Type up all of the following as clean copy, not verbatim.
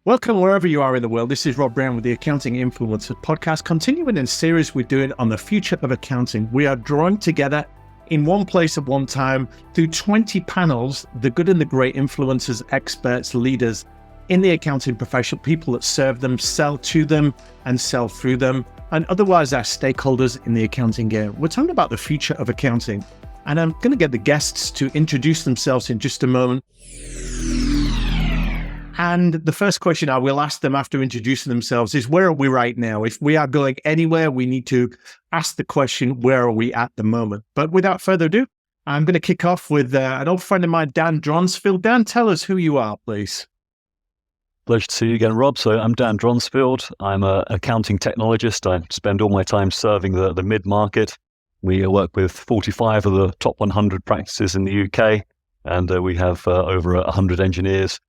Welcome wherever you are in the world. This is Rob Brown with the Accounting Influencers podcast, continuing in a series we're doing on the future of accounting. We are drawing together in one place at one time through 20 panels, the good and the great influencers, experts, leaders in the accounting profession, people that serve them, sell to them and sell through them, and otherwise our stakeholders in the accounting game. We're talking about the future of accounting, and I'm going to get the guests to introduce themselves in just a moment. And the first question I will ask them after introducing themselves is, where are we right now? If we are going anywhere, we need to ask the question, where are we at the moment? But without further ado, I'm going to kick off with an old friend of mine, Dan Dronsfield. Dan, tell us who you are, please. Pleasure to see you again, Rob. So I'm Dan Dronsfield. I'm an accounting technologist. I spend all my time serving the mid-market. We work with 45 of the top 100 practices in the UK, and we have over 100 engineers,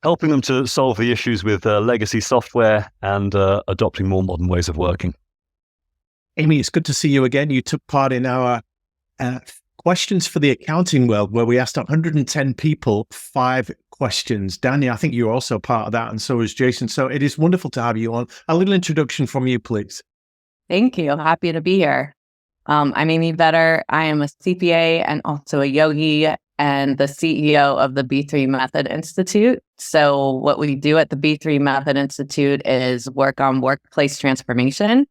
helping them to solve the issues with legacy software and adopting more modern ways of working. Amy, it's good to see you again. You took part in our questions for the accounting world, where we asked 110 people 5 questions. Daniel, I think you're also part of that, and so is Jasen. So it is wonderful to have you on. A little introduction from you, please. Thank you. Happy to be here. I'm Amy Vetter. I am a CPA and also a yogi and the CEO of the B3 Method Institute. So what we do at the B3 Method Institute is work on workplace transformation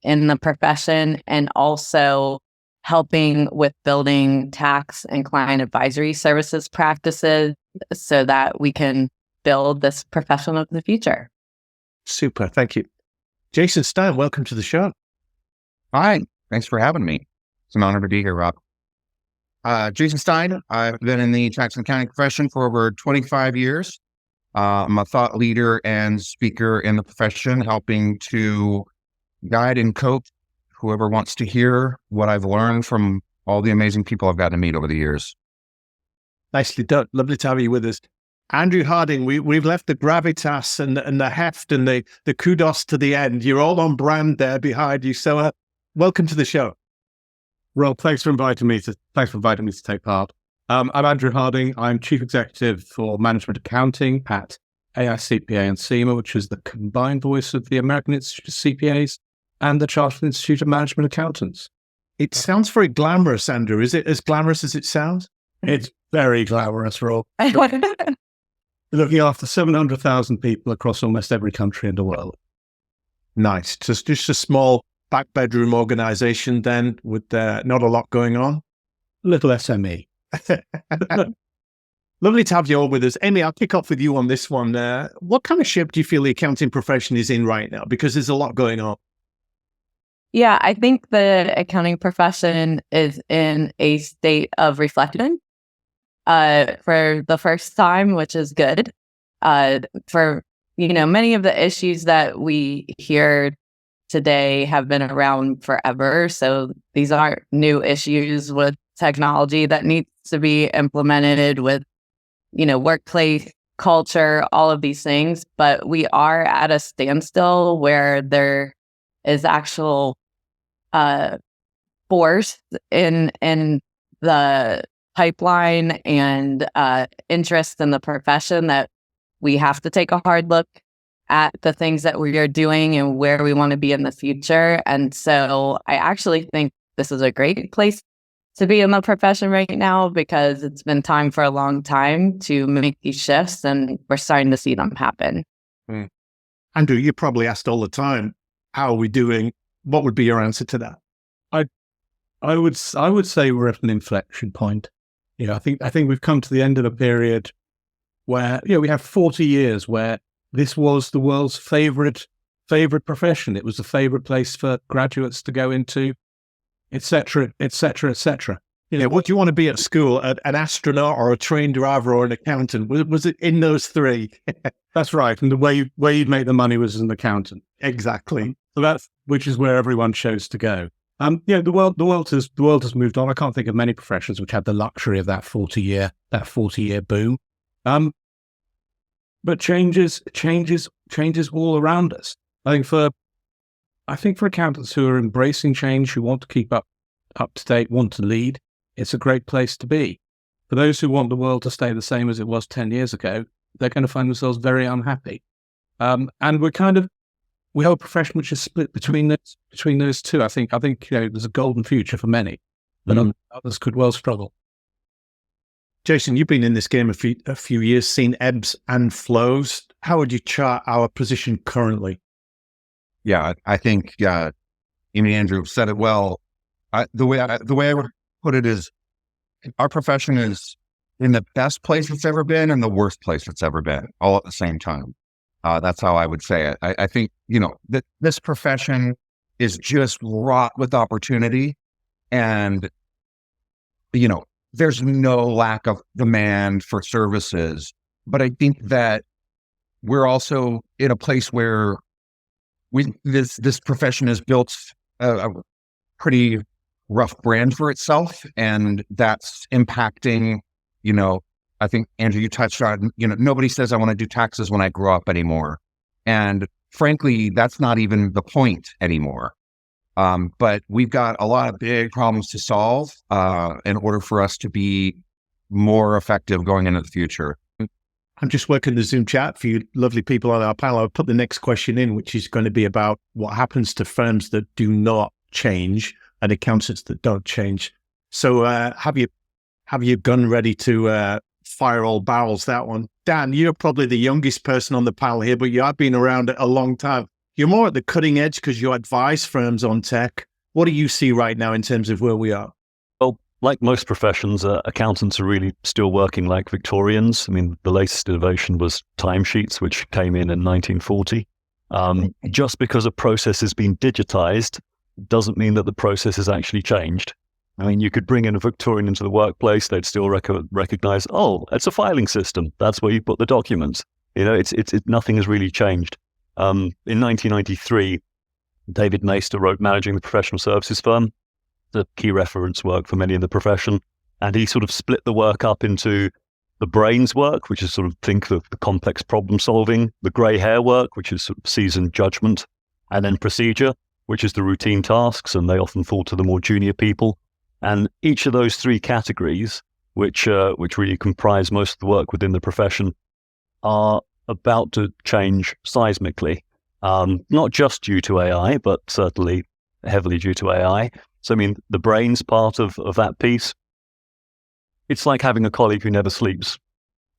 in the profession, and also helping with building tax and client advisory services practices so that we can build this profession of the future. Super. Thank you. Jasen Stine, welcome to the show. Hi. Thanks for having me. It's an honor to be here, Rob. Jasen Stine. I've been in the tax and accounting profession for over 25 years. I'm a thought leader and speaker in the profession, helping to guide and coach whoever wants to hear what I've learned from all the amazing people I've gotten to meet over the years. Nicely done. Lovely to have you with us. Andrew Harding, we've left the gravitas and the heft and the kudos to the end. You're all on brand there behind you. So welcome to the show. Rob, thanks for inviting me to take part. I'm Andrew Harding. I'm Chief Executive for Management Accounting at AICPA and SEMA, which is the combined voice of the American Institute of CPAs and the Chartered Institute of Management Accountants. It sounds very glamorous, Andrew. Is it as glamorous as it sounds? It's very glamorous, Rob. Looking after 700,000 people across almost every country in the world. Nice. Just a small back bedroom organization then, with not a lot going on. Little SME. Lovely to have you all with us. Amy, I'll kick off with you on this one. What kind of shape do you feel the accounting profession is in right now? Because there's a lot going on. Yeah, I think the accounting profession is in a state of reflection for the first time, which is good. For many of the issues that we hear today have been around forever. So these aren't new issues with technology that needs to be implemented with, workplace culture, all of these things. But we are at a standstill where there is actual force in the pipeline and interest in the profession that we have to take a hard look at the things that we are doing and where we want to be in the future. And so I actually think this is a great place to be in the profession right now, because it's been time for a long time to make these shifts, and we're starting to see them happen. Andrew, you're probably asked all the time, how are we doing? What would be your answer to that? I would say we're at an inflection point. I think we've come to the end of a period where we have 40 years where this was the world's favorite profession. It was the favorite place for graduates to go into, etc., etc., etc. What do you want to be at school? An astronaut or a train driver or an accountant? Was it in those 3? That's right. And the way you'd make the money was as an accountant. Exactly. So which is where everyone chose to go. The world has moved on. I can't think of many professions which had the luxury of that 40-year boom. But changes all around us. I think for accountants who are embracing change, who want to keep up to date, want to lead, it's a great place to be. For those who want the world to stay the same as it was 10 years ago, they're going to find themselves very unhappy. And we have a profession which is split between those two. I think there's a golden future for many, but others could well struggle. Jasen, you've been in this game a few years, seen ebbs and flows. How would you chart our position currently? Yeah, I think Andrew said it well. The way I would put it is, our profession is in the best place it's ever been and the worst place it's ever been, all at the same time. That's how I would say it. I think, this profession is just wrought with opportunity, and, there's no lack of demand for services. But I think that we're also in a place where this profession has built a pretty rough brand for itself, and that's impacting, I think, Andrew, you touched on, nobody says I want to do taxes when I grow up anymore. And frankly, that's not even the point anymore. But we've got a lot of big problems to solve in order for us to be more effective going into the future. I'm just working the Zoom chat for you lovely people on our panel. I'll put the next question in, which is going to be about what happens to firms that do not change and accountants that don't change. So have your gun ready to fire all barrels, that one. Dan, you're probably the youngest person on the panel here, but you have been around a long time. You're more at the cutting edge because you advise firms on tech. What do you see right now in terms of where we are? Well, like most professions, accountants are really still working like Victorians. I mean, the latest innovation was timesheets, which came in 1940. Just because a process has been digitized doesn't mean that the process has actually changed. I mean, you could bring in a Victorian into the workplace, they'd still recognize, oh, it's a filing system. That's where you put the documents. It's nothing has really changed. In 1993, David Maister wrote Managing the Professional Services Firm, the key reference work for many in the profession. And he sort of split the work up into the brains work, which is sort of think of the complex problem solving, the grey hair work, which is sort of seasoned judgment, and then procedure, which is the routine tasks, and they often fall to the more junior people. And each of those three categories, which really comprise most of the work within the profession, are about to change seismically, not just due to AI, but certainly heavily due to AI. So, I mean, the brains part of that piece, it's like having a colleague who never sleeps,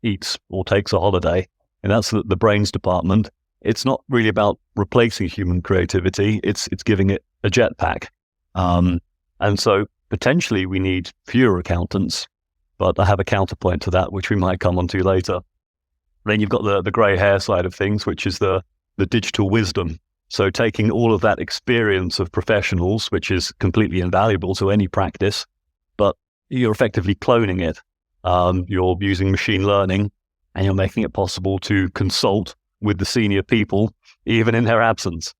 eats, or takes a holiday, and that's the brains department. It's not really about replacing human creativity, it's giving it a jetpack. And so potentially we need fewer accountants, but I have a counterpoint to that, which we might come on to later. Then you've got the grey hair side of things, which is the digital wisdom. So taking all of that experience of professionals, which is completely invaluable to any practice, but you're effectively cloning it. You're using machine learning, and you're making it possible to consult with the senior people, even in their absence.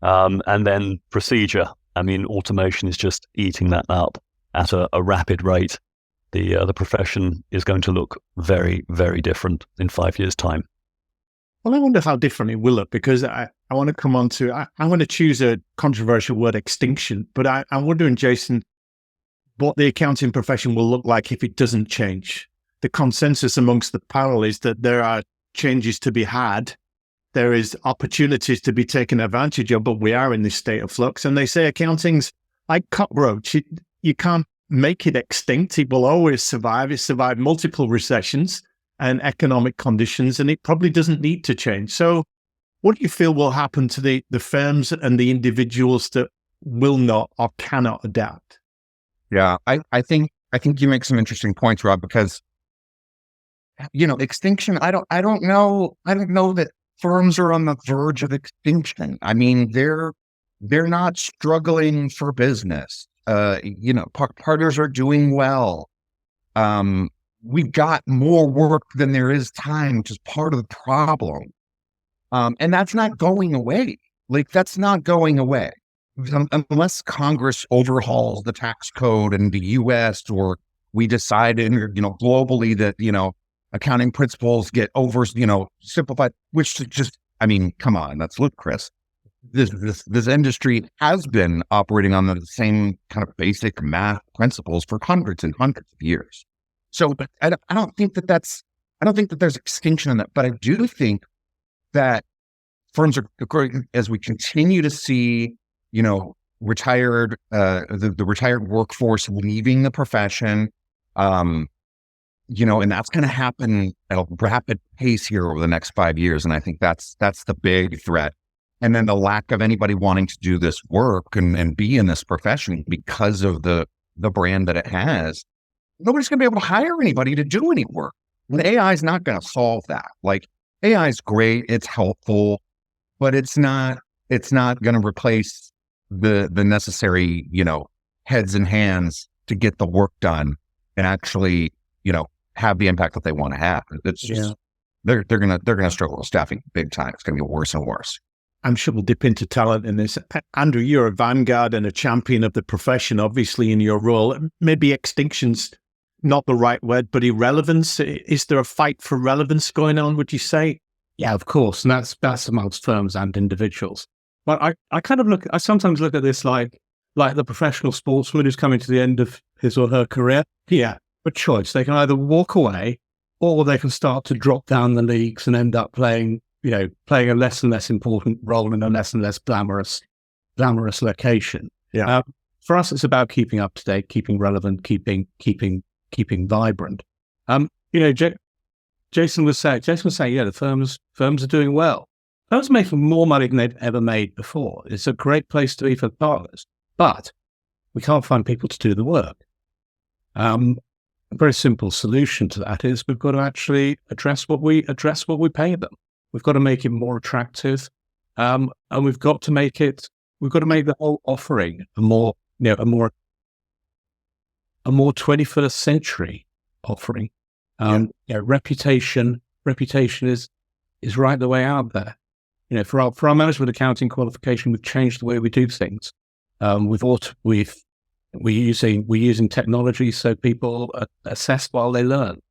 And then procedure. I mean, automation is just eating that up at a rapid rate. The profession is going to look very, very different in 5 years' time. Well, I wonder how different it will look, because I want to come on to, I want to choose a controversial word, extinction, but I'm wondering, Jasen, what the accounting profession will look like if it doesn't change. The consensus amongst the panel is that there are changes to be had. There is opportunities to be taken advantage of, but we are in this state of flux. And they say accounting's like cockroach. You can't make it extinct. It will always survive. It survived multiple recessions and economic conditions, and it probably doesn't need to change. So what do you feel will happen to the firms and the individuals that will not or cannot adapt? Yeah, I think you make some interesting points, Rob, because, extinction, I don't know that firms are on the verge of extinction. I mean, they're not struggling for business. Partners are doing well. We've got more work than there is time, which is part of the problem. And that's not going away. That's not going away. Unless Congress overhauls the tax code in the U.S. or we decide, globally that, accounting principles get simplified, which just, I mean, come on, that's ludicrous. This industry has been operating on the same kind of basic math principles for hundreds and hundreds of years. So, but I don't think that there's extinction in that, but I do think that firms are growing as we continue to see, retired, the retired workforce leaving the profession. And that's going to happen at a rapid pace here over the next 5 years. And I think that's the big threat. And then the lack of anybody wanting to do this work and be in this profession because of the brand that it has. Nobody's going to be able to hire anybody to do any work. And AI is not going to solve that. Like, AI is great, it's helpful, but it's not going to replace the necessary, heads and hands to get the work done and actually, have the impact that they want to have. It's just they're gonna struggle with staffing big time. It's gonna be worse and worse. I'm sure we'll dip into talent in this. Andrew, you're a vanguard and a champion of the profession, obviously, in your role. Maybe extinction's not the right word, but irrelevance. Is there a fight for relevance going on, would you say? Yeah, of course. And that's amongst firms and individuals. But I sometimes look at this like the professional sportsman who's coming to the end of his or her career. Yeah, a choice. They can either walk away or they can start to drop down the leagues and end up playing a less and less important role in a less and less glamorous location. Yeah. For us, it's about keeping up to date, keeping relevant, keeping vibrant. Jason was saying, the firms are doing well. Firms are making more money than they've ever made before. It's a great place to be for partners, but we can't find people to do the work. A very simple solution to that is we've got to actually address what we pay them. We've got to make it more attractive, and we've got to make the whole offering a more 21st century offering. Reputation is right the way out there. For our management accounting qualification, we've changed the way we do things. We're using technology so people assess while they learn.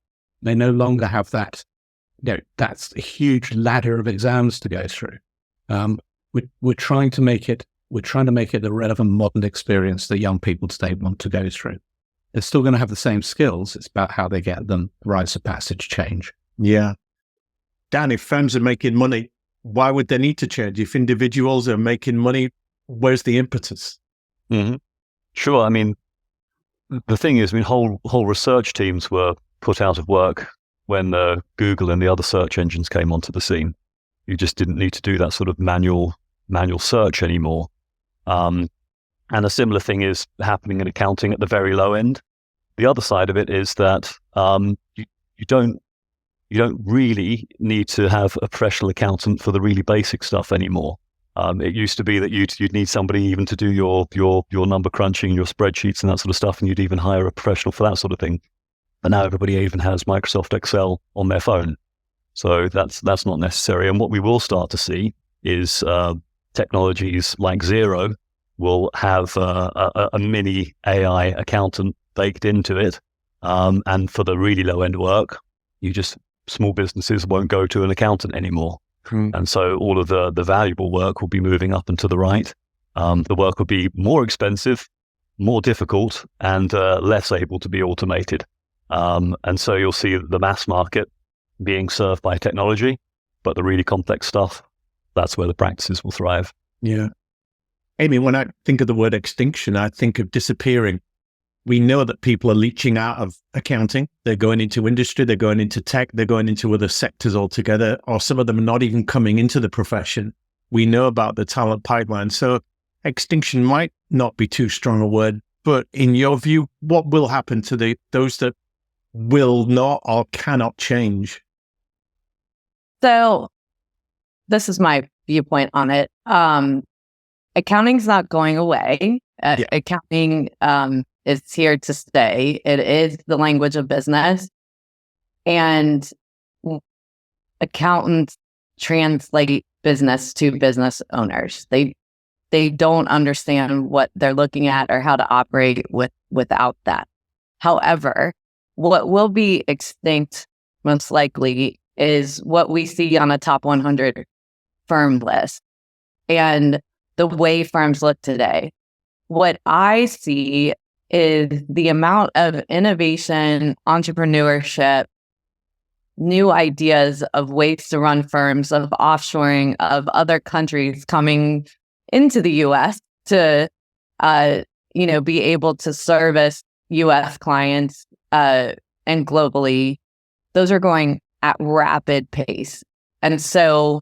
They no longer have that. That's a huge ladder of exams to go through. We're trying to make it the relevant modern experience that young people today want to go through. They're still going to have the same skills. It's about how they get them. The rites of passage change. Yeah. Dan, if firms are making money, why would they need to change? If individuals are making money, where's the impetus? Mm-hmm. Sure. I mean, the thing is, whole research teams were put out of work when Google and the other search engines came onto the scene. You just didn't need to do that sort of manual search anymore. And a similar thing is happening in accounting at the very low end. The other side of it is that you don't really need to have a professional accountant for the really basic stuff anymore. It used to be that you'd need somebody even to do your number crunching, your spreadsheets and that sort of stuff, and you'd even hire a professional for that sort of thing. But now everybody even has Microsoft Excel on their phone. So that's not necessary. And what we will start to see is technologies like Xero will have a mini AI accountant baked into it. And for the really low end work, small businesses won't go to an accountant anymore. And so all of the valuable work will be moving up and to the right. The work will be more expensive, more difficult, and less able to be automated. And so you'll see the mass market being served by technology, but the really complex stuff, that's where the practices will thrive. Yeah. Amy, when I think of the word extinction, I think of disappearing. We know that people are leaching out of accounting. They're going into industry, they're going into tech, they're going into other sectors altogether, or some of them are not even coming into the profession. We know about the talent pipeline. So extinction might not be too strong a word, but in your view, what will happen to those that will not or cannot change? So this is my viewpoint on it. Accounting's not going away. Accounting is here to stay. It is the language of business. And accountants translate business to business owners. They don't understand what they're looking at or how to operate without that. However, what will be extinct most likely is what we see on a top 100 firm list and the way firms look today. What I see is the amount of innovation, entrepreneurship, new ideas of ways to run firms, of offshoring, of other countries coming into the U.S. to, be able to service U.S. clients and globally. Those are going at rapid pace. And so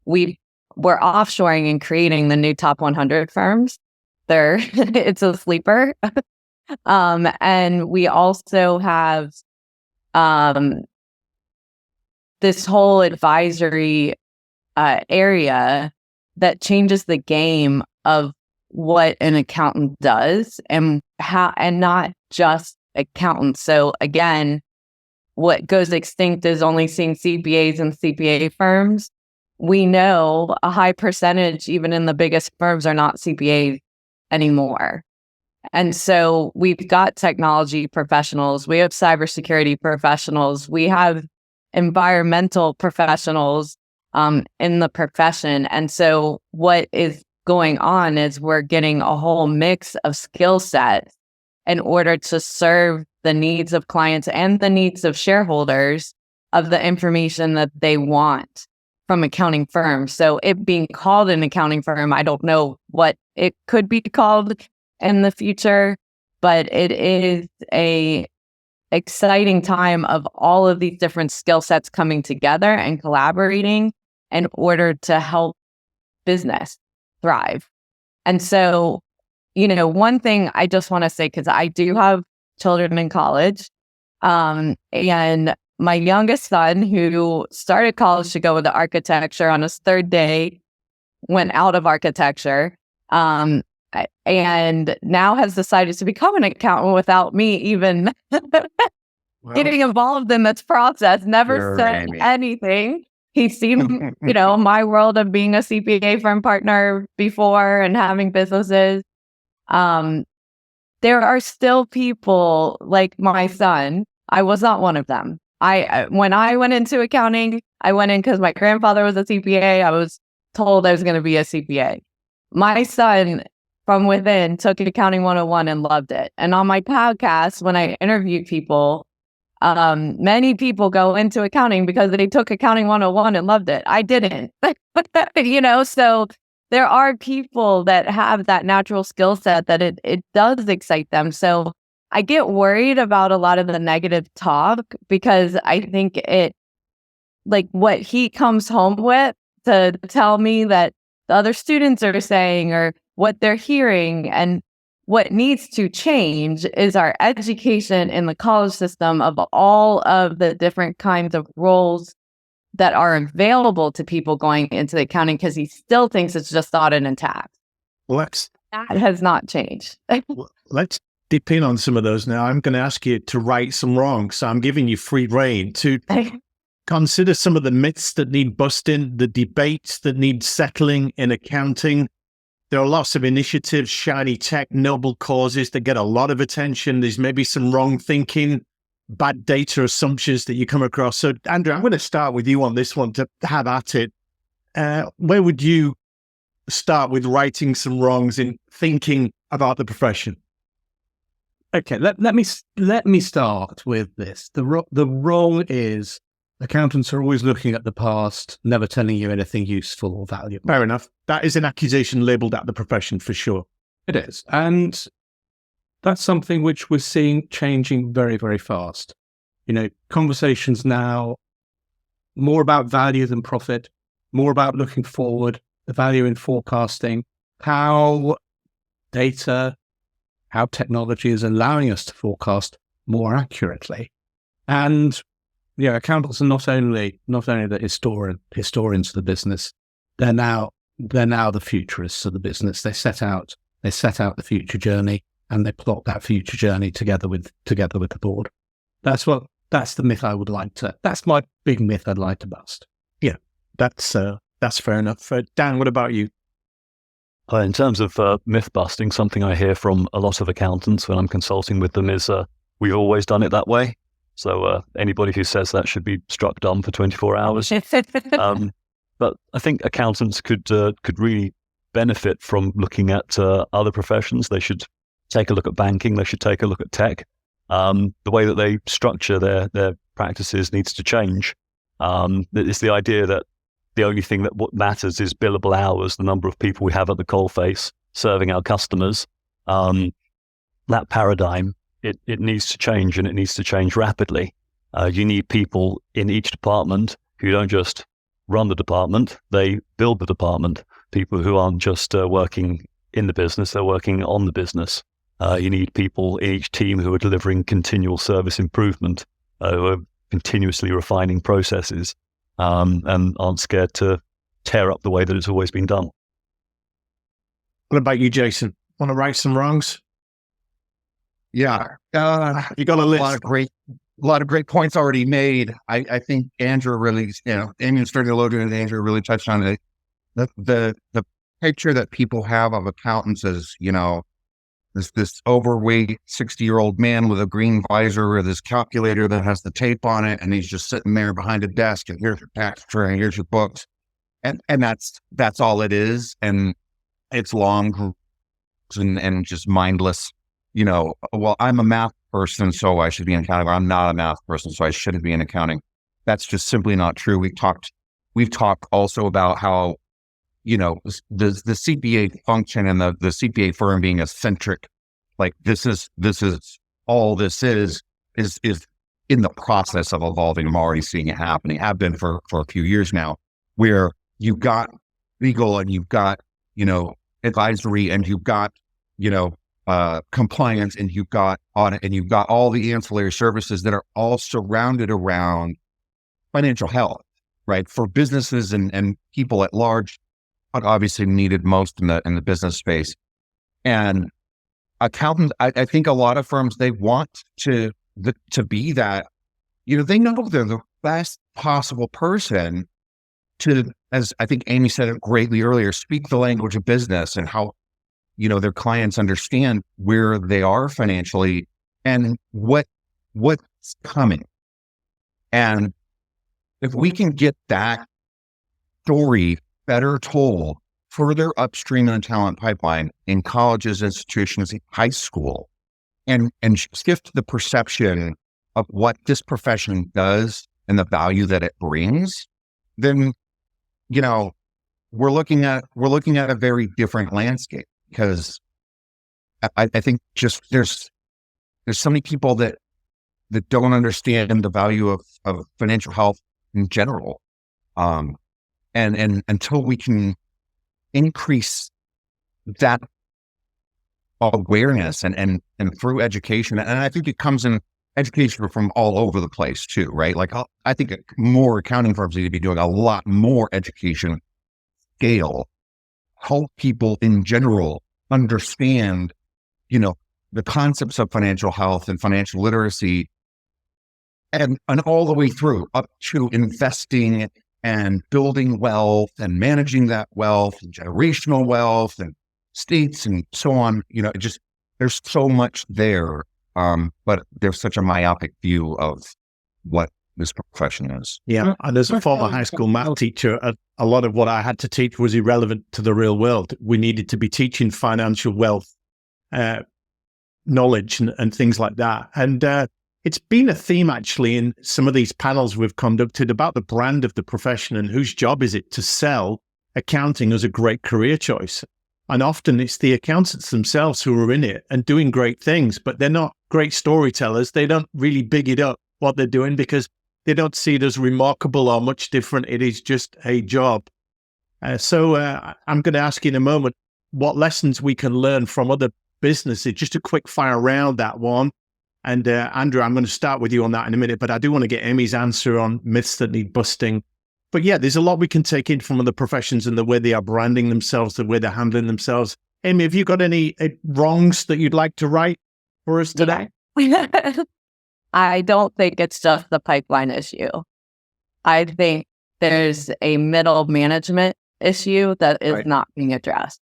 we're offshoring and creating the new top 100 firms. It's a sleeper. And we also have this whole advisory area that changes the game of what an accountant does and not just accountants. So again, what goes extinct is only seeing CPAs and CPA firms. We know a high percentage, even in the biggest firms, are not CPAs anymore. And so we've got technology professionals, we have cybersecurity professionals, we have environmental professionals in the profession. And so what is going on is we're getting a whole mix of skill sets in order to serve the needs of clients and the needs of shareholders of the information that they want from accounting firms. So it being called an accounting firm, I don't know what it could be called in the future, but it is a exciting time of all of these different skill sets coming together and collaborating in order to help business thrive. And so, one thing I just want to say, because I do have children in college, and my youngest son, who started college to go into architecture, on his third day went out of architecture, and now has decided to become an accountant without me even getting involved in this process. Never said anything. He's seen, my world of being a CPA firm partner before and having businesses. There are still people like my son. I was not one of them. When I went into accounting, I went in because my grandfather was a CPA. I was told I was going to be a CPA. My son, from within, took Accounting 101 and loved it. And on my podcast, when I interview people, many people go into accounting because they took Accounting 101 and loved it. I didn't, so there are people that have that natural skill set that it does excite them. So I get worried about a lot of the negative talk because I think what he comes home with to tell me that the other students are saying or what they're hearing, and what needs to change is our education in the college system of all of the different kinds of roles that are available to people going into the accounting, because he still thinks it's just audit and tax. That has not changed. Let's dip in on some of those now. I'm going to ask you to right some wrongs. So I'm giving you free rein to consider some of the myths that need busting, the debates that need settling in accounting. There are lots of initiatives, shiny tech, noble causes that get a lot of attention. There's maybe some wrong thinking, bad data assumptions that you come across. So, Andrew, I'm going to start with you on this one to have at it. Where would you start with righting some wrongs in thinking about the profession? Okay, let me start with this. The wrong is accountants are always looking at the past, never telling you anything useful or valuable. Fair enough. That is an accusation labelled at the profession for sure. It is. And that's something which we're seeing changing very, very fast. Conversations now more about value than profit, more about looking forward, the value in forecasting, how data, how technology is allowing us to forecast more accurately. And accountants are not only the historians of the business, they're now the futurists of the business. They set out the future journey, and they plot that future journey together with the board. That's the myth that's my big myth I'd like to bust. Yeah, that's fair enough. Dan, what about you? In terms of myth busting, something I hear from a lot of accountants when I'm consulting with them is we've always done it that way. So anybody who says that should be struck dumb for 24 hours. But I think accountants could really benefit from looking at other professions. They should take a look at banking. They should take a look at tech. The way that they structure their practices needs to change. It's the idea that the only thing that what matters is billable hours, the number of people we have at the coalface serving our customers. That paradigm, it needs to change, and it needs to change rapidly. You need people in each department who don't just run the department, they build the department. People who aren't just working in the business, they're working on the business. You need people in each team who are delivering continual service improvement, who are continuously refining processes, and aren't scared to tear up the way that it's always been done. What about you, Jasen? Want to right some wrongs? Yeah. You got a list. A lot of great points already made. I think Andrew really, Amy started to load in, and Andrew really touched on it. The picture that people have of accountants is, this overweight 60-year-old man with a green visor with his calculator that has the tape on it, and he's just sitting there behind a desk, and here's your tax return, here's your books, and that's all it is, and it's long and just mindless. Well, I'm a math person, so I should be in accounting. Or I'm not a math person, so I shouldn't be in accounting. That's just simply not true. We've talked also about how, the CPA function and the CPA firm being eccentric, like this is all this is in the process of evolving. I'm already seeing it happening. Have been for a few years now, where you've got legal and you've got, advisory and you've got, compliance and you've got audit and you've got all the ancillary services that are all surrounded around financial health, right? For businesses and people at large, but obviously needed most in the business space. And accountants, I think a lot of firms, they want to be that, they know they're the best possible person to, as I think Amy said it greatly earlier, speak the language of business and how, their clients understand where they are financially and what's coming. And if we can get that story better told further upstream in the talent pipeline in colleges, institutions, high school, and shift the perception of what this profession does and the value that it brings, then, we're looking at a very different landscape. Because I think just there's so many people that don't understand the value of financial health in general. And until we can increase that awareness and through education, and I think it comes in education from all over the place too, right? Like I think more accounting firms need to be doing a lot more education scale, help people in general understand, the concepts of financial health and financial literacy, and all the way through up to investing and building wealth and managing that wealth and generational wealth and states and so on. There's so much there, but there's such a myopic view of what this profession is. Yeah, and as a former high school math teacher, a lot of what I had to teach was irrelevant to the real world. We needed to be teaching financial wealth knowledge and things like that. And it's been a theme actually in some of these panels we've conducted about the brand of the profession and whose job is it to sell accounting as a great career choice. And often it's the accountants themselves who are in it and doing great things, but they're not great storytellers. They don't really big it up what they're doing because they don't see it as remarkable or much different. It is just a job. So I'm going to ask you in a moment what lessons we can learn from other businesses. Just a quick fire around that one. And Andrew, I'm going to start with you on that in a minute, but I do want to get Amy's answer on myths that need busting. But yeah, there's a lot we can take in from other professions and the way they are branding themselves, the way they're handling themselves. Amy, have you got any wrongs that you'd like to right for us today? I don't think it's just the pipeline issue. I think there's a middle management issue that is not being addressed.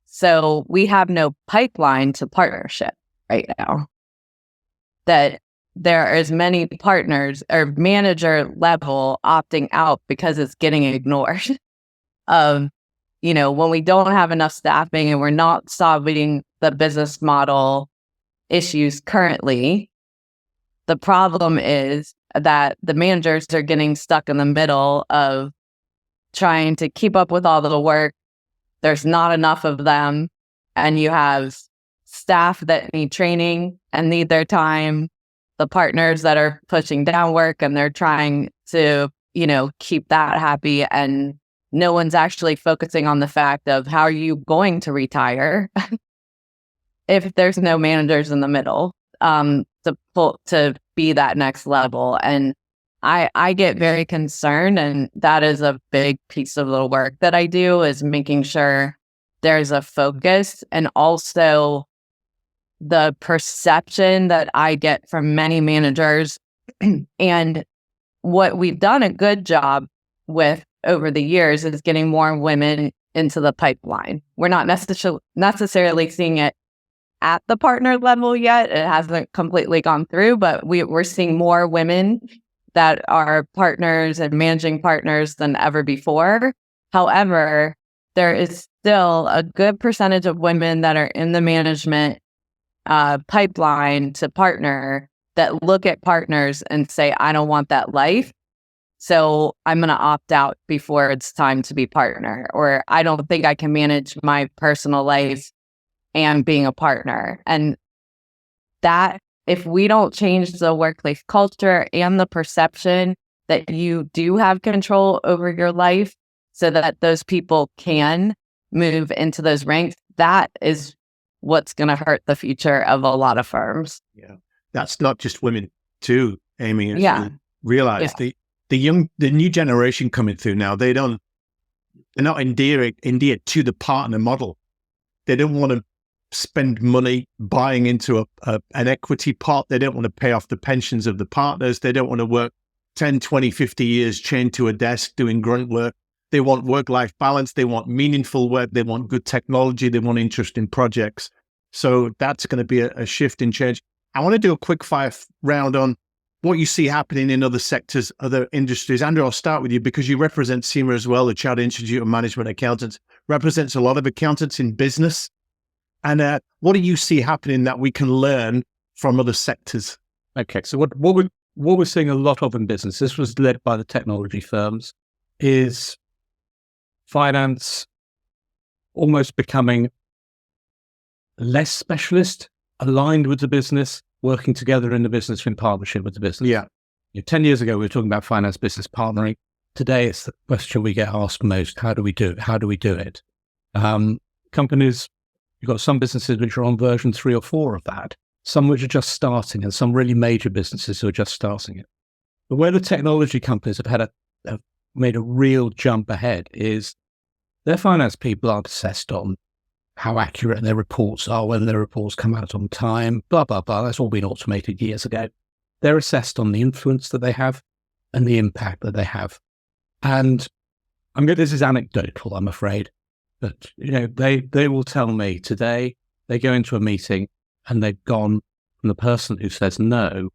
So we have no pipeline to partnership right now. That there is many partners or manager level opting out because it's getting ignored. When we don't have enough staffing and we're not solving the business model issues currently, the problem is that the managers are getting stuck in the middle of trying to keep up with all the work. There's not enough of them, and you have staff that need training and need their time, the partners that are pushing down work and they're trying to, keep that happy, and no one's actually focusing on the fact of how are you going to retire if there's no managers in the middle to be that next level. And I get very concerned, and that is a big piece of the work that I do, is making sure there's a focus, and also the perception that I get from many managers and what we've done a good job with over the years is getting more women into the pipeline. We're not necessarily seeing it at the partner level yet. It hasn't completely gone through, but we're seeing more women that are partners and managing partners than ever before. However, there is still a good percentage of women that are in the management pipeline to partner that look at partners and say, I don't want that life, so I'm going to opt out before it's time to be partner, or I don't think I can manage my personal life and being a partner. And that, if we don't change the workplace culture and the perception that you do have control over your life so that those people can move into those ranks, that is what's going to hurt the future of a lot of firms. Yeah. That's not just women too, Amy. As Yeah. you realize the new generation coming through now, they're not endeared to the partner model. They don't want to spend money buying into an equity pot. They don't want to pay off the pensions of the partners. They don't want to work 10, 20, 50 years chained to a desk doing grunt work. They want work-life balance. They want meaningful work. They want good technology. They want interesting projects. So that's going to be a shift in change. I want to do a quick fire round on what you see happening in other sectors, other industries. Andrew, I'll start with you because you represent CIMA as well, the Chartered Institute of Management Accountants, represents a lot of accountants in business. And what do you see happening that we can learn from other sectors? Okay, so what we're seeing a lot of in business, this was led by the technology firms, is finance almost becoming less specialist, aligned with the business, working together in the business in partnership with the business. Yeah. 10 years ago, we were talking about finance business partnering. Today, it's the question we get asked most: how do we do it? How do we do it? Companies, you've got some businesses which are on version 3 or 4 of that, some which are just starting, and some really major businesses who are just starting it. But where the technology companies have made a real jump ahead is their finance people aren't assessed on how accurate their reports are, whether their reports come out on time, blah, blah, blah. That's all been automated years ago. They're assessed on the influence that they have and the impact that they have. And this is anecdotal, I'm afraid, but they will tell me today they go into a meeting and they've gone from the person who says no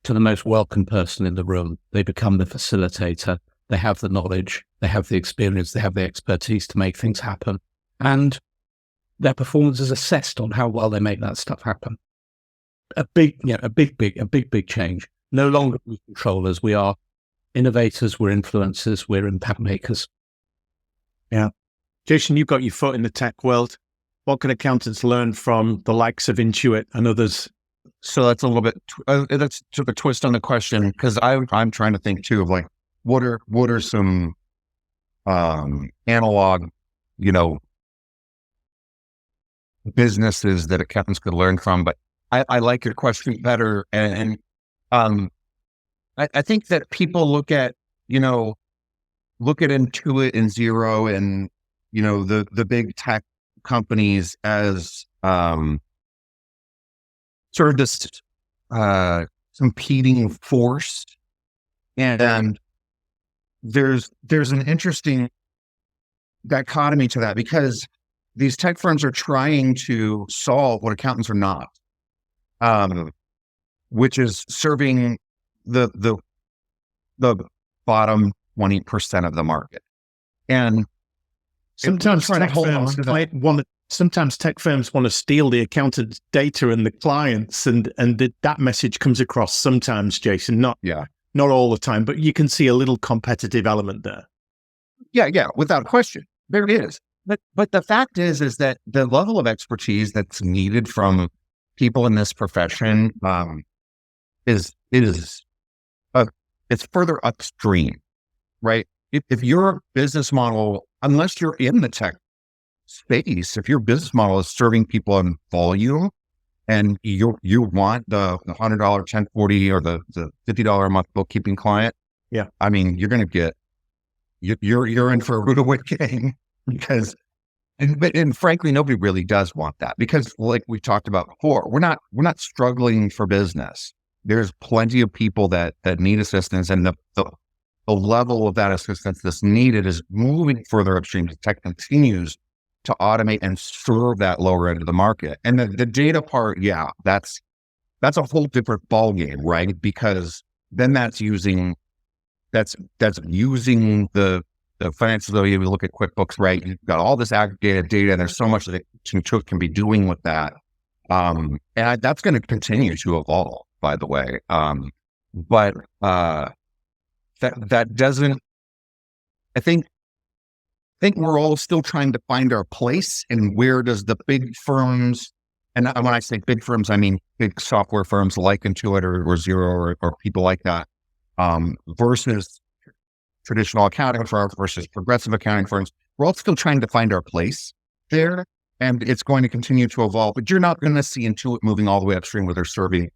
to the most welcome person in the room. They become the facilitator. They have the knowledge, they have the experience, they have the expertise to make things happen. And their performance is assessed on how well they make that stuff happen. A big change. No longer we controllers, we are innovators, we're influencers, we're impact makers. Yeah. Jason, you've got your foot in the tech world. What can accountants learn from the likes of Intuit and others? So that's a little bit, that's sort of a twist on the question, because I'm trying to think too of like, what are some analog, businesses that accountants could learn from? But I like your question better. And I think that people look at Intuit and Xero and, the big tech companies as sort of this competing force. And there's an interesting dichotomy to that, because these tech firms are trying to solve what accountants are not, which is serving the bottom 20% of the market. And sometimes tech firms sometimes tech firms want to steal the accountant's data and the clients, and that message comes across sometimes, Jason. Not all the time, but you can see a little competitive element there. Yeah, without question, there is. But the fact is that the level of expertise that's needed from people in this profession is it's further upstream, right? If your business model, unless you're in the tech space, if your business model is serving people in volume, and you want the $100 1040 or the $50 a month bookkeeping client, I mean, you're going to get you're in for a rude awakening because, and frankly, nobody really does want that because, like we talked about before, we're not struggling for business. There's plenty of people that need assistance, and the level of that assistance that's needed is moving further upstream. Tech continues to automate and serve that lower end of the market. And the data part, that's a whole different ballgame, right? Because then that's using the financials. Though you look at QuickBooks, right? You've got all this aggregated data, and there's so much that Intuit can be doing with that. And that's going to continue to evolve, by the way. But that doesn't, I think we're all still trying to find our place, and where does the big firms, and when I say big firms, I mean big software firms like Intuit or Xero or people like that, versus traditional accounting firms versus progressive accounting firms. We're all still trying to find our place there, and it's going to continue to evolve. But you're not going to see Intuit moving all the way upstream where they're serving,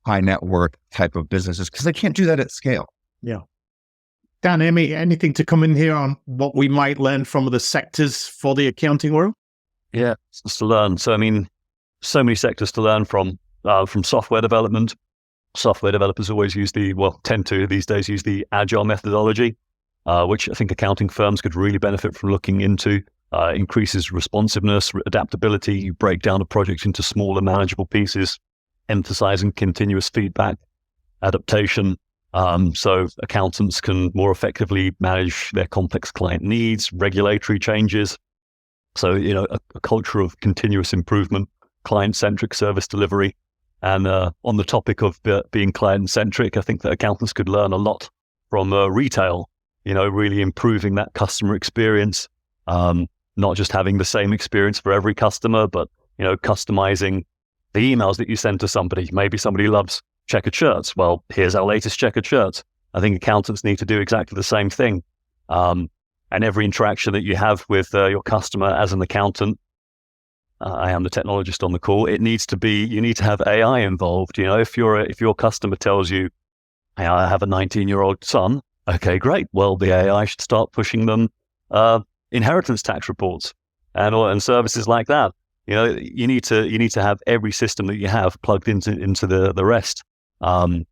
high net worth type of businesses, because they can't do that at scale. Yeah. Dan, Amy, anything to come in here on what we might learn from the sectors for the accounting world? Yeah, it's to learn. So, I mean, so many sectors to learn from software development. Software developers always tend to these days use the agile methodology, which I think accounting firms could really benefit from looking into. Increases responsiveness, adaptability. You break down a project into smaller, manageable pieces, emphasizing continuous feedback, adaptation. So accountants can more effectively manage their complex client needs, regulatory changes. So, a culture of continuous improvement, client-centric service delivery. And on the topic of being client-centric, I think that accountants could learn a lot from retail, really improving that customer experience, not just having the same experience for every customer, but, customizing the emails that you send to somebody. Maybe somebody loves checkered shirts. Well, here's our latest checkered shirts. I think accountants need to do exactly the same thing. And every interaction that you have with your customer as an accountant, I am the technologist on the call, you need to have AI involved. If your customer tells you, hey, I have a 19-year-old son, okay, great. Well, the AI should start pushing them inheritance tax reports and services like that. You need to have every system that you have plugged into the rest. I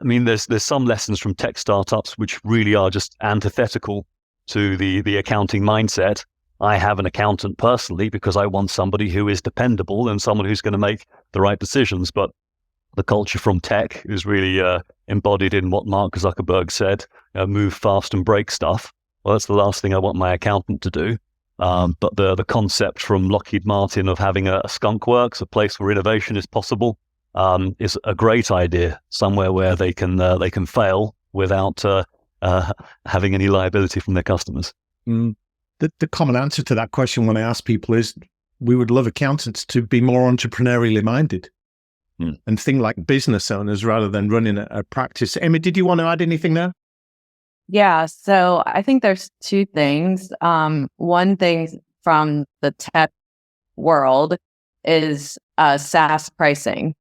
mean, there's some lessons from tech startups which really are just antithetical to the accounting mindset. I have an accountant personally because I want somebody who is dependable and someone who's going to make the right decisions. But the culture from tech is really embodied in what Mark Zuckerberg said: move fast and break stuff. Well, that's the last thing I want my accountant to do. But the concept from Lockheed Martin of having a skunk works, a place where innovation is possible, is a great idea. Somewhere where they can fail without having any liability from their customers. The common answer to that question when I ask people is, we would love accountants to be more entrepreneurially minded and think like business owners rather than running a practice. Amy, did you want to add anything there? Yeah, so I think there's two things. One thing from the tech world is SaaS pricing,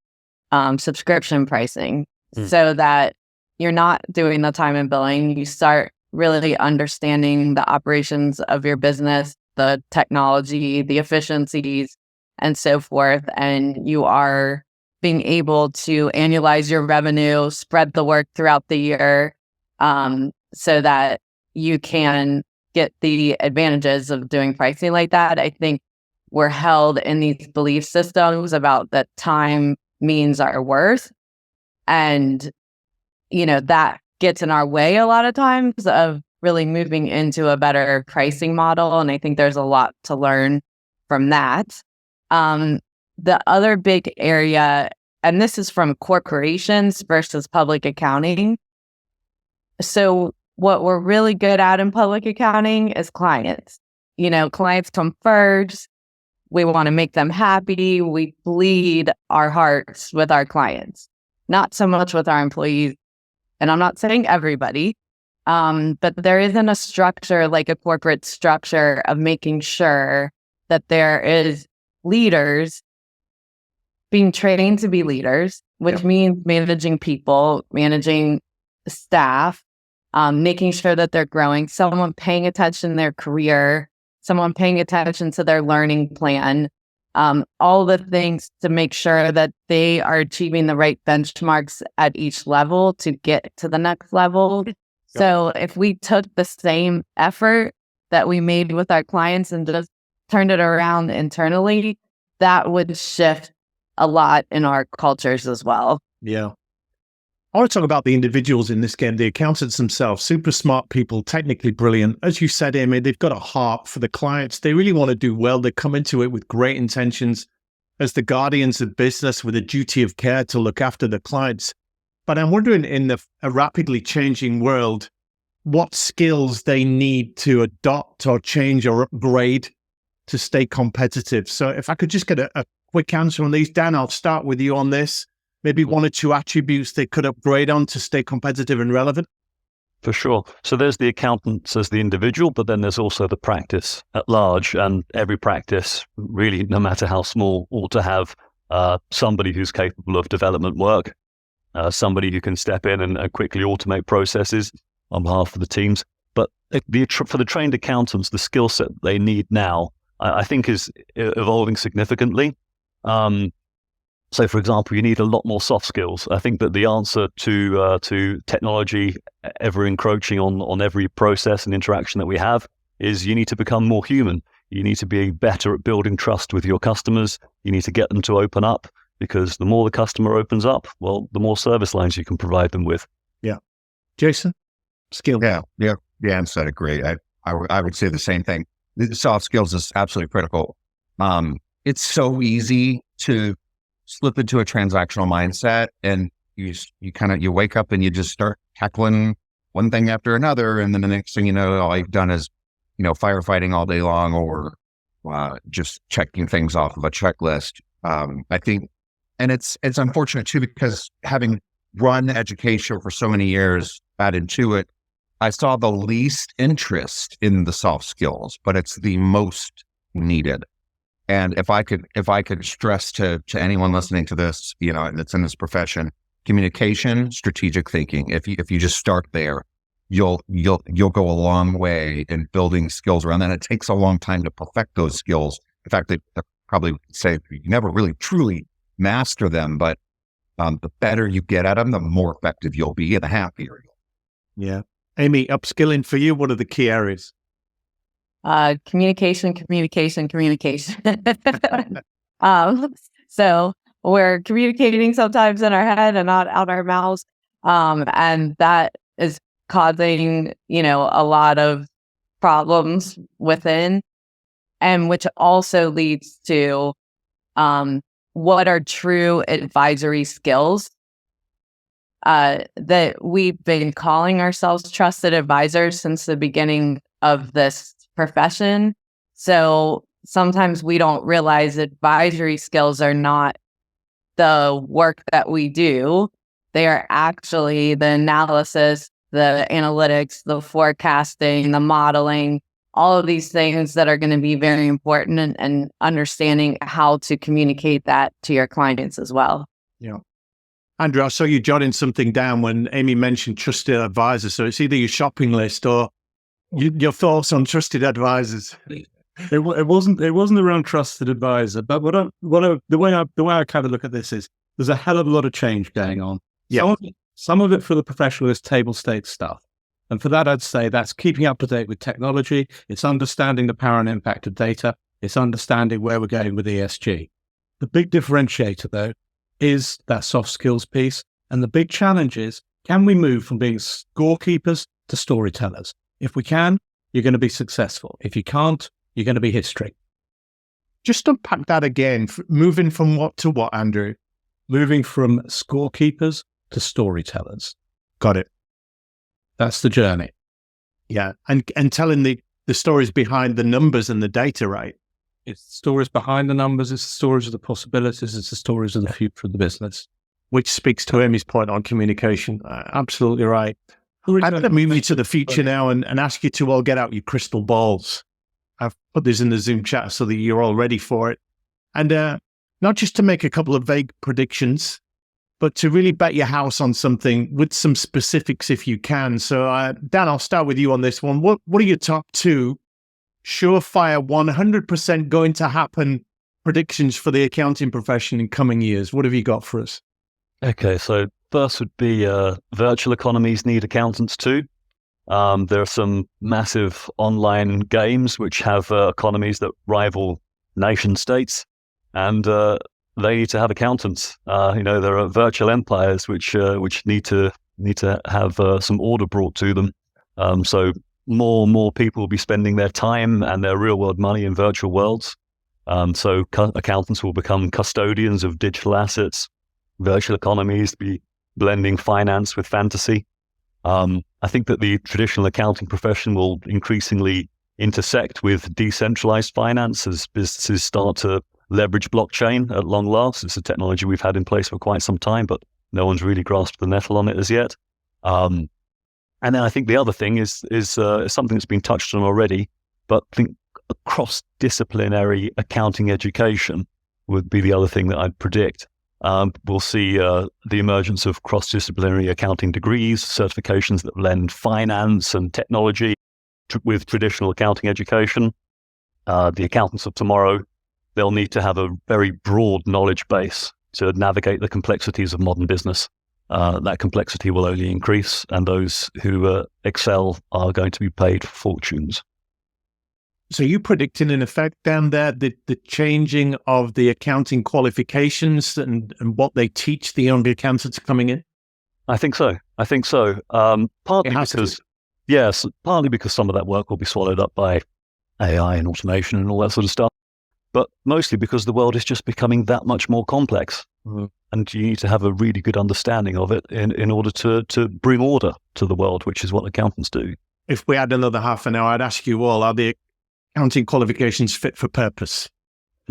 subscription pricing, so that you're not doing the time and billing. You start really understanding the operations of your business, the technology, the efficiencies, and so forth. And you are being able to annualize your revenue, spread the work throughout the year, so that you can get the advantages of doing pricing like that. I think we're held in these belief systems about that time means our worth. And, that gets in our way a lot of times of really moving into a better pricing model. And I think there's a lot to learn from that. The other big area, and this is from corporations versus public accounting. So what we're really good at in public accounting is clients. Clients come first. We want to make them happy. We bleed our hearts with our clients, not so much with our employees. And I'm not saying everybody, but there isn't a structure like a corporate structure of making sure that there is leaders being trained to be leaders, which means managing people, managing staff, making sure that they're growing, someone paying attention to their career, someone paying attention to their learning plan, all the things to make sure that they are achieving the right benchmarks at each level to get to the next level. So if we took the same effort that we made with our clients and just turned it around internally, that would shift a lot in our cultures as well. Yeah. I want to talk about the individuals in this game, the accountants themselves, super smart people, technically brilliant. As you said, Amy, they've got a heart for the clients. They really want to do well. They come into it with great intentions as the guardians of business with a duty of care to look after the clients. But I'm wondering, in a rapidly changing world, what skills they need to adopt or change or upgrade to stay competitive. So if I could just get a quick answer on these. Dan, I'll start with you on this. Maybe one or two attributes they could upgrade on to stay competitive and relevant? For sure. So there's the accountants as the individual, but then there's also the practice at large. And every practice, really, no matter how small, ought to have somebody who's capable of development work, somebody who can step in and quickly automate processes on behalf of the teams. But for the trained accountants, the skill set they need now, I think, is evolving significantly. So, for example, you need a lot more soft skills. I think that the answer to technology ever encroaching on every process and interaction that we have is you need to become more human. You need to be better at building trust with your customers. You need to get them to open up, because the more the customer opens up, well, the more service lines you can provide them with. Yeah. Jasen, skill. Yeah. Dan said it great. I would say the same thing. The soft skills is absolutely critical. It's so easy to slip into a transactional mindset, and you wake up and you just start tackling one thing after another, and then the next thing you know, all you've done is firefighting all day long, or just checking things off of a checklist. I think, and it's unfortunate too, because having run education for so many years at Intuit, I saw the least interest in the soft skills, but it's the most needed. And if I could stress to anyone listening to this, and that's in this profession, communication, strategic thinking. If you just start there, you'll go a long way in building skills around that. It takes a long time to perfect those skills. In fact, they probably say you never really truly master them, but the better you get at them, the more effective you'll be and the happier you'll be. Yeah. Amy, upskilling for you, what are the key areas? Communication. So we're communicating sometimes in our head and not out our mouths. And that is causing, a lot of problems within, and which also leads to what are true advisory skills. That we've been calling ourselves trusted advisors since the beginning of this profession. So sometimes we don't realize advisory skills are not the work that we do. They are actually the analysis, the analytics, the forecasting, the modeling, all of these things that are going to be very important, and understanding how to communicate that to your clients as well. Yeah. Andrew, I saw you jotting something down when Amy mentioned trusted advisors. So it's either your shopping list or your thoughts on trusted advisors. It wasn't around trusted advisor, but the way I kind of look at this is there's a hell of a lot of change going on. Yeah. Some of it for the professional is table stakes stuff. And for that, I'd say that's keeping up to date with technology. It's understanding the power and impact of data. It's understanding where we're going with ESG. The big differentiator, though, is that soft skills piece. And the big challenge is, can we move from being scorekeepers to storytellers? If we can, you're going to be successful. If you can't, you're going to be history. Just unpack that again. Moving from what to what, Andrew? Moving from scorekeepers to storytellers. Got it. That's the journey. Yeah. And telling the stories behind the numbers and the data, right? It's the stories behind the numbers. It's the stories of the possibilities. It's the stories of the future of the business. Which speaks to Amy's point on communication. Absolutely right. I'm going to move you to the future now and ask you to all get out your crystal balls. I've put this in the Zoom chat so that you're all ready for it. And not just to make a couple of vague predictions, but to really bet your house on something with some specifics if you can. So, Dan, I'll start with you on this one. What are your top two surefire 100% going to happen predictions for the accounting profession in coming years? What have you got for us? Okay, so first would be virtual economies need accountants too. There are some massive online games which have economies that rival nation states, and they need to have accountants. There are virtual empires which need to have some order brought to them. So more people will be spending their time and their real world money in virtual worlds. So accountants will become custodians of digital assets. Virtual economies be blending finance with fantasy. I think that the traditional accounting profession will increasingly intersect with decentralized finance as businesses start to leverage blockchain at long last. It's a technology we've had in place for quite some time, but no one's really grasped the nettle on it as yet. And then I think the other thing is something that's been touched on already, but I think a cross-disciplinary accounting education would be the other thing that I'd predict. We'll see the emergence of cross-disciplinary accounting degrees, certifications that blend finance and technology with traditional accounting education. The accountants of tomorrow, they'll need to have a very broad knowledge base to navigate the complexities of modern business. That complexity will only increase, and those who excel are going to be paid fortunes. So you predicting in effect down there the changing of the accounting qualifications and what they teach the younger accountants coming in? I think so. Partly because some of that work will be swallowed up by AI and automation and all that sort of stuff, but mostly because the world is just becoming that much more complex. Mm-hmm. And you need to have a really good understanding of it in order to bring order to the world, which is what accountants do. If we had another half an hour, I'd ask you all, are the accounting qualifications fit for purpose?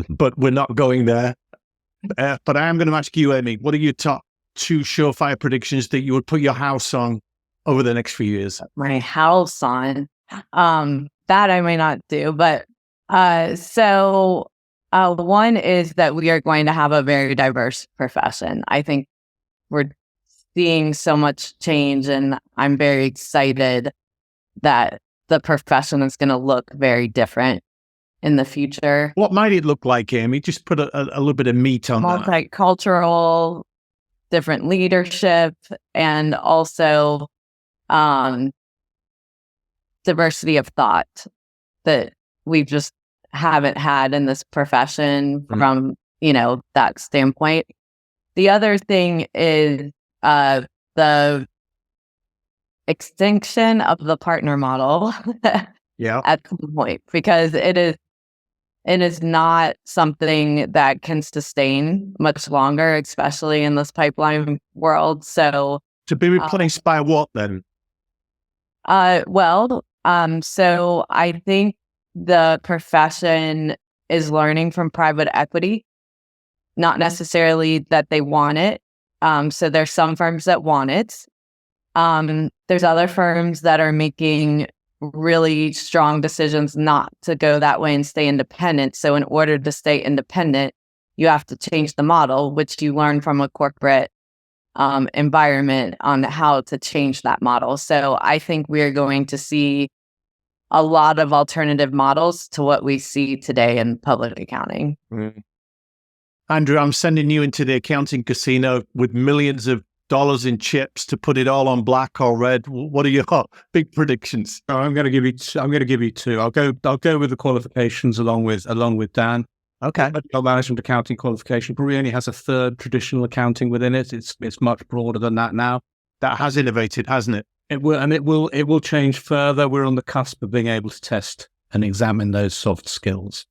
But we're not going there. But I am going to ask you, Amy, what are your top two surefire predictions that you would put your house on over the next few years? My house on? That I may not do, but one is that we are going to have a very diverse profession. I think we're seeing so much change, and I'm very excited that the profession is going to look very different in the future. What might it look like, Amy? Just put a little bit of meat on that. Multicultural, different leadership, and also diversity of thought that we just haven't had in this profession from, that standpoint. The other thing is the extinction of the partner model at some point, because it is not something that can sustain much longer, especially in this pipeline world. So to be replaced by what then? So I think the profession is learning from private equity, not necessarily that they want it. So there's some firms that want it. There's other firms that are making really strong decisions not to go that way and stay independent. So in order to stay independent, you have to change the model, which you learn from a corporate environment on how to change that model. So I think we're going to see a lot of alternative models to what we see today in public accounting. Andrew, I'm sending you into the accounting casino with millions of dollars in chips to put it all on black or red. What are your big predictions? I'm going to give you two. I'll go with the qualifications along with Dan. Okay. Management accounting qualification probably only has a third traditional accounting within it. It's much broader than that now. That has innovated, hasn't it? It will change further. We're on the cusp of being able to test and examine those soft skills.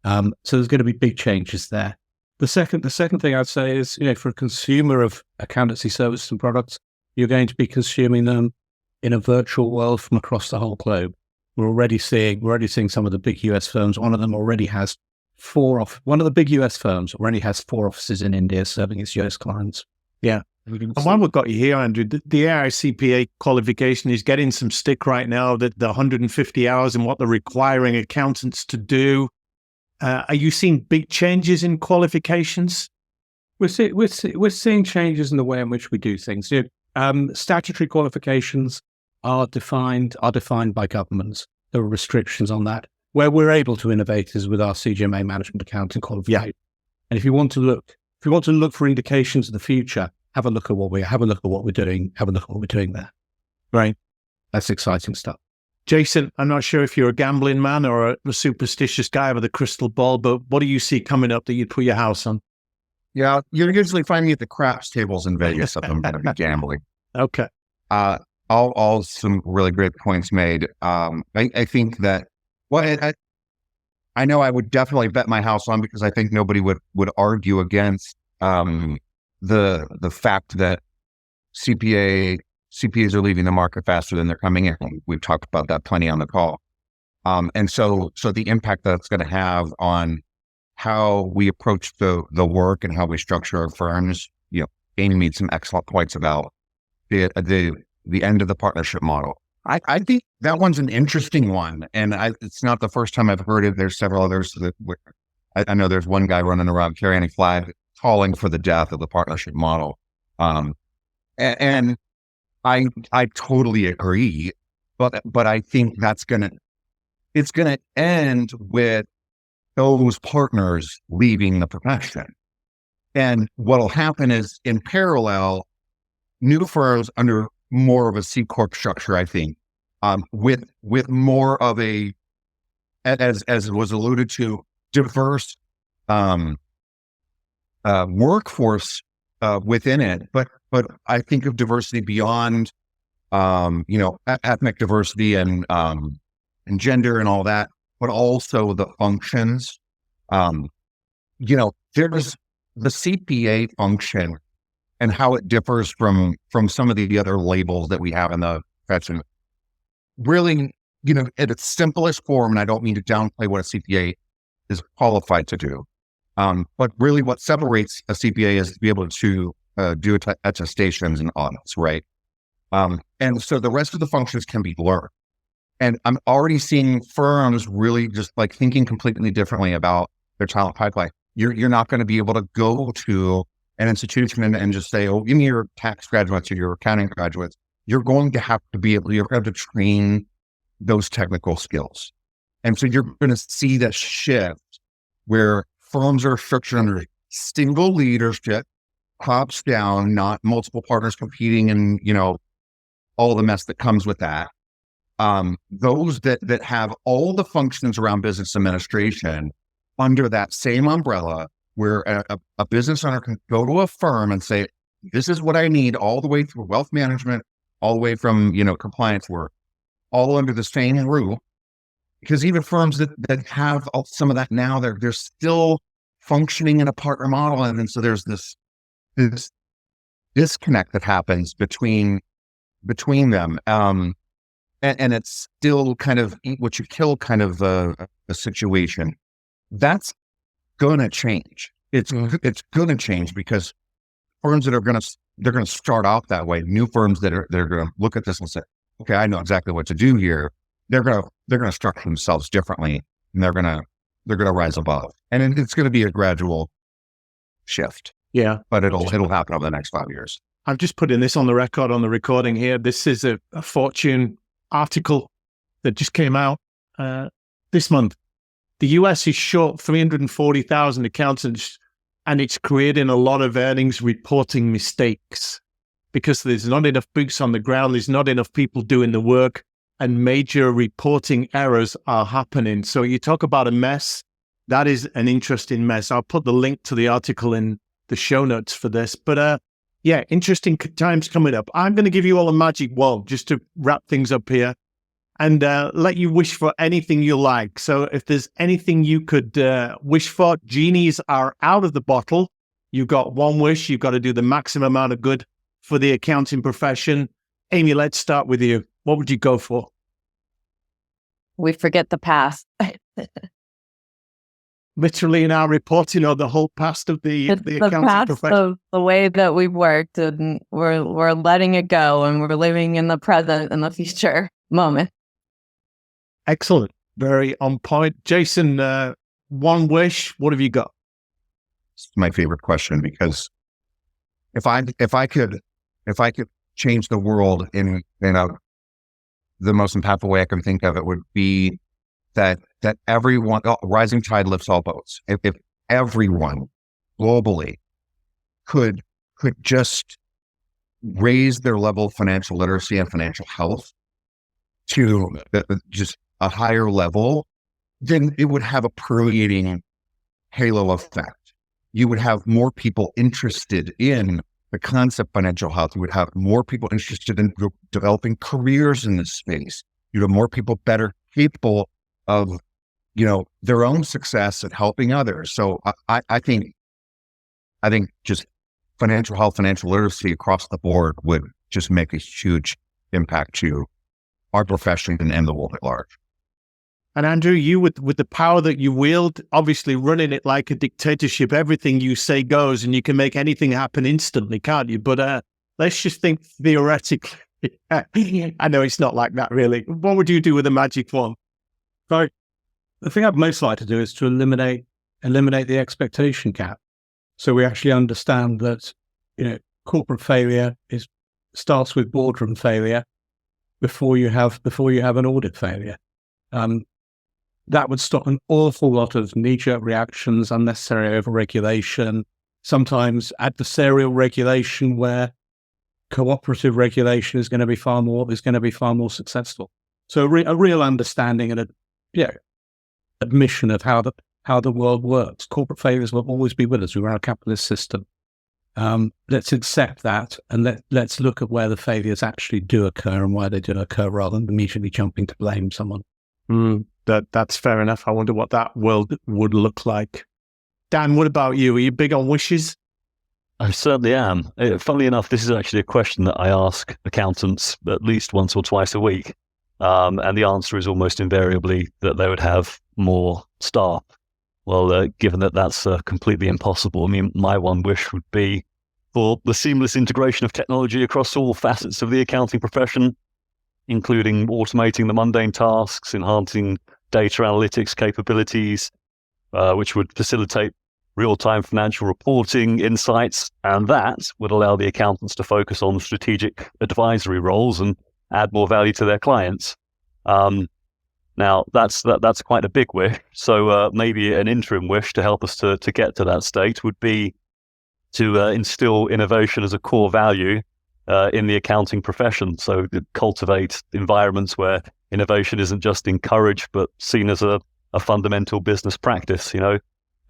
So there's going to be big changes there. The second thing I'd say is, for a consumer of accountancy services and products, you're going to be consuming them in a virtual world from across the whole globe. We're already seeing some of the big US firms. One of them already has one of the big US firms already has 4 offices in India serving its US clients. Yeah. And while we've got you here, Andrew, the AICPA qualification is getting some stick right now, that the 150 hours and what they're requiring accountants to do. Are you seeing big changes in qualifications? We're seeing changes in the way in which we do things. Statutory qualifications are defined by governments. There are restrictions on that. Where we're able to innovate is with our CGMA management accounting qualification. Yeah. And if you want to look for indications of the future, have a look at what we're doing. Have a look at what we're doing there. Right. That's exciting stuff. Jason, I'm not sure if you're a gambling man or a superstitious guy with a crystal ball, but what do you see coming up that you'd put your house on? Yeah, you're usually finding me at the craps tables in Vegas if I'm going to be gambling. Okay. All some really great points made. I think that, I know I would definitely bet my house on, because I think nobody would argue against the fact that CPAs are leaving the market faster than they're coming in. We've talked about that plenty on the call. And so the impact that's going to have on how we approach the work and how we structure our firms, Amy made some excellent points about the end of the partnership model. I think that one's an interesting one, and it's not the first time I've heard it. There's several others I know there's one guy running around carrying a flag calling for the death of the partnership model. And I totally agree, but I think it's gonna end with those partners leaving the profession. And what'll happen is, in parallel, new firms under more of a C Corp structure, I think, with more of a, as was alluded to, diverse workforce within it, but I think of diversity beyond, ethnic diversity and gender and all that, but also the functions. There's the CPA function and how it differs from some of the other labels that we have in the profession. Really, at its simplest form, and I don't mean to downplay what a CPA is qualified to do, but really what separates a CPA is to be able to do attestations and audits, right? And so the rest of the functions can be learned. And I'm already seeing firms really just like thinking completely differently about their talent pipeline. You're not going to be able to go to an institution and just say, oh, give me your tax graduates or your accounting graduates. You're going to have to train those technical skills. And so you're going to see that shift where firms are structured under single leadership, tops down, not multiple partners competing and, all the mess that comes with that. Those that have all the functions around business administration under that same umbrella, where a business owner can go to a firm and say, this is what I need, all the way through wealth management, all the way from, compliance work, all under the same roof. Because even firms that have some of that now, they're still functioning in a partner model. And so there's this disconnect that happens between them. And it's still kind of eat what you kill kind of a situation. That's going to change. It's going to change because firms that they're going to start out that way. New firms they're going to look at this and say, okay, I know exactly what to do here. They're going to structure themselves differently, and they're going to rise above. And it's going to be a gradual shift. Yeah, but it'll happen over the next 5 years. I'm just putting this on the record on the recording here. This is a Fortune article that just came out this month. The US is short 340,000 accountants, and it's creating a lot of earnings reporting mistakes because there's not enough boots on the ground. There's not enough people doing the work, and major reporting errors are happening. So you talk about a mess. That is an interesting mess. I'll put the link to the article in the show notes for this. But Yeah, interesting times coming up. I'm going to give you all a magic wand just to wrap things up here and let you wish for anything you like. So if there's anything you could wish for, genies are out of the bottle. You've got one wish. You've got to do the maximum amount of good for the accounting profession. Amy, let's start with you. What would you go for? We forget the past. Literally in our reporting or the whole past of the accounting past profession? of the way that we've worked, and we're letting it go, and we're living in the present and the future moment. Excellent. Very on point. Jasen, one wish, what have you got? It's my favorite question, because if I could change the world in the most impactful way I can think of, it would be that everyone, rising tide lifts all boats. If everyone globally could just raise their level of financial literacy and financial health to just a higher level, then it would have a permeating halo effect. You would have more people interested in the concept of financial health. You would have more people interested in developing careers in this space. You'd have more people better capable of, their own success and helping others. So I think just financial health, financial literacy across the board would just make a huge impact to our profession and the world at large. And Andrew, you with the power that you wield, obviously running it like a dictatorship, everything you say goes, and you can make anything happen instantly, can't you? But let's just think theoretically. I know it's not like that, really. What would you do with a magic wand? So the thing I'd most like to do is to eliminate the expectation gap. So we actually understand that, corporate failure starts with boardroom failure before you have an audit failure. That would stop an awful lot of knee-jerk reactions, unnecessary overregulation, sometimes adversarial regulation, where cooperative regulation is going to be far more successful. So a real understanding and admission of how the world works. Corporate failures will always be with us. We're a capitalist system. Let's accept that, and let's look at where the failures actually do occur and why they do occur, rather than immediately jumping to blame someone. That's fair enough. I wonder what that world would look like. Dan, what about you? Are you big on wishes? I certainly am. Funnily enough, this is actually a question that I ask accountants at least once or twice a week. And the answer is almost invariably that they would have more staff. Well, given that that's completely impossible, I mean, my one wish would be for the seamless integration of technology across all facets of the accounting profession, including automating the mundane tasks, enhancing data analytics capabilities, which would facilitate real-time financial reporting insights, and that would allow the accountants to focus on strategic advisory roles and add more value to their clients. Now, that's quite a big wish. So maybe an interim wish to help us to get to that state would be to instill innovation as a core value in the accounting profession. So to cultivate environments where innovation isn't just encouraged, but seen as a fundamental business practice.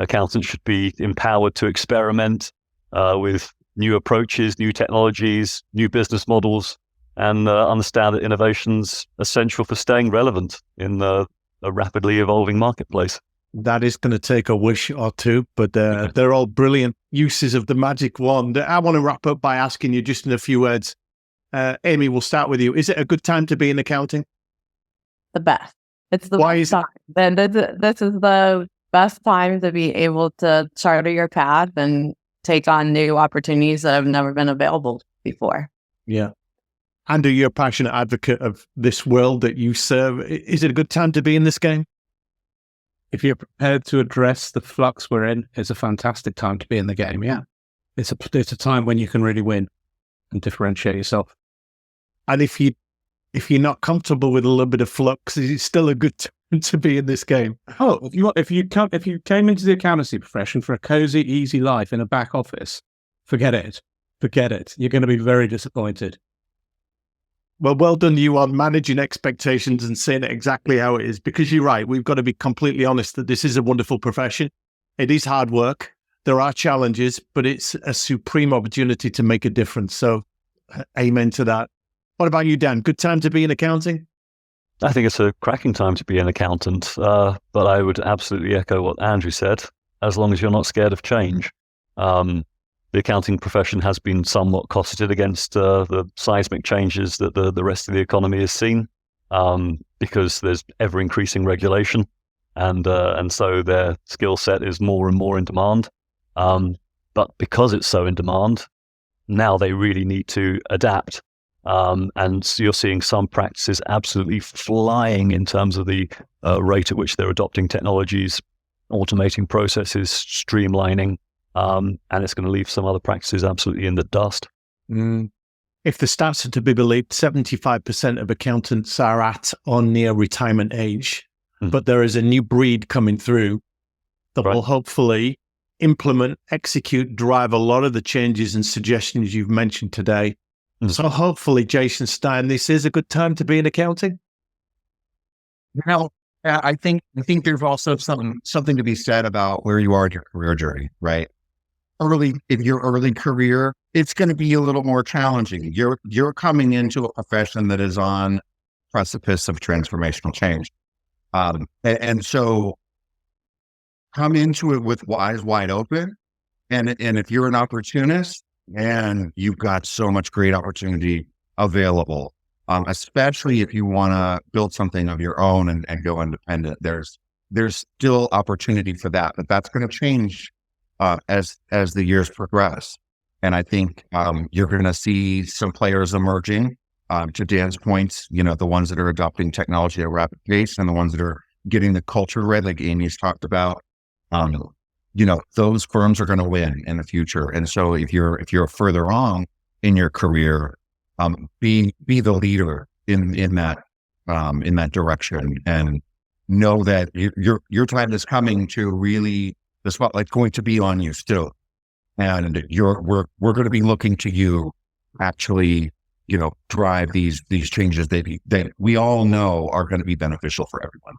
Accountants should be empowered to experiment with new approaches, new technologies, new business models, and understand that innovation's essential for staying relevant in a rapidly evolving marketplace. That is going to take a wish or two, but they're all brilliant uses of the magic wand. I want to wrap up by asking you just in a few words. Amy, we'll start with you. Is it a good time to be in accounting? The best. It's the Why best is time. Then this is the best time to be able to charter your path and take on new opportunities that have never been available before. Yeah. Andrew, you're a passionate advocate of this world that you serve. Is it a good time to be in this game? If you're prepared to address the flux we're in, it's a fantastic time to be in the game. Yeah, it's a time when you can really win and differentiate yourself. And if you're not comfortable with a little bit of flux, is it still a good time to be in this game? Oh, if you came into the accountancy profession for a cozy, easy life in a back office, forget it. You're going to be very disappointed. Well done you on managing expectations and saying it exactly how it is, because you're right. We've got to be completely honest that this is a wonderful profession. It is hard work. There are challenges, but it's a supreme opportunity to make a difference. So amen to that. What about you, Dan? Good time to be in accounting? I think it's a cracking time to be an accountant, but I would absolutely echo what Andrew said, as long as you're not scared of change. The accounting profession has been somewhat cosseted against the seismic changes that the rest of the economy has seen, because there's ever-increasing regulation, and so their skill set is more and more in demand. But because it's so in demand, now they really need to adapt. And so you're seeing some practices absolutely flying in terms of the rate at which they're adopting technologies, automating processes, streamlining, and it's going to leave some other practices absolutely in the dust. If the stats are to be believed, 75% of accountants are at or near retirement age, but there is a new breed coming through that will hopefully implement, execute, drive a lot of the changes and suggestions you've mentioned today. So hopefully, Jasen, Stine, this is a good time to be in accounting. Now, I think there's also something to be said about where you are in your career journey, right? In your early career, it's going to be a little more challenging. You're coming into a profession that is on precipice of transformational change, and so come into it with eyes wide open. And if you're an opportunist, and you've got so much great opportunity available, especially if you want to build something of your own and go independent. There's still opportunity for that, but that's going to change as the years progress. And I think you're going to see some players emerging. To Dan's points, the ones that are adopting technology at a rapid pace, and the ones that are getting the culture right, like Amy's talked about. Those firms are going to win in the future. And so if you're further on in your career, be the leader in that direction, and know that your time is coming to really, the spotlight's going to be on you still. And we're going to be looking to you actually, drive these changes that we all know are going to be beneficial for everyone.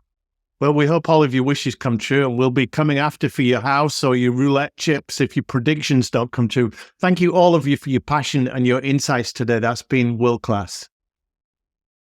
Well, we hope all of your wishes come true, and we'll be coming after for your house or your roulette chips if your predictions don't come true. Thank you, all of you, for your passion and your insights today. That's been world class.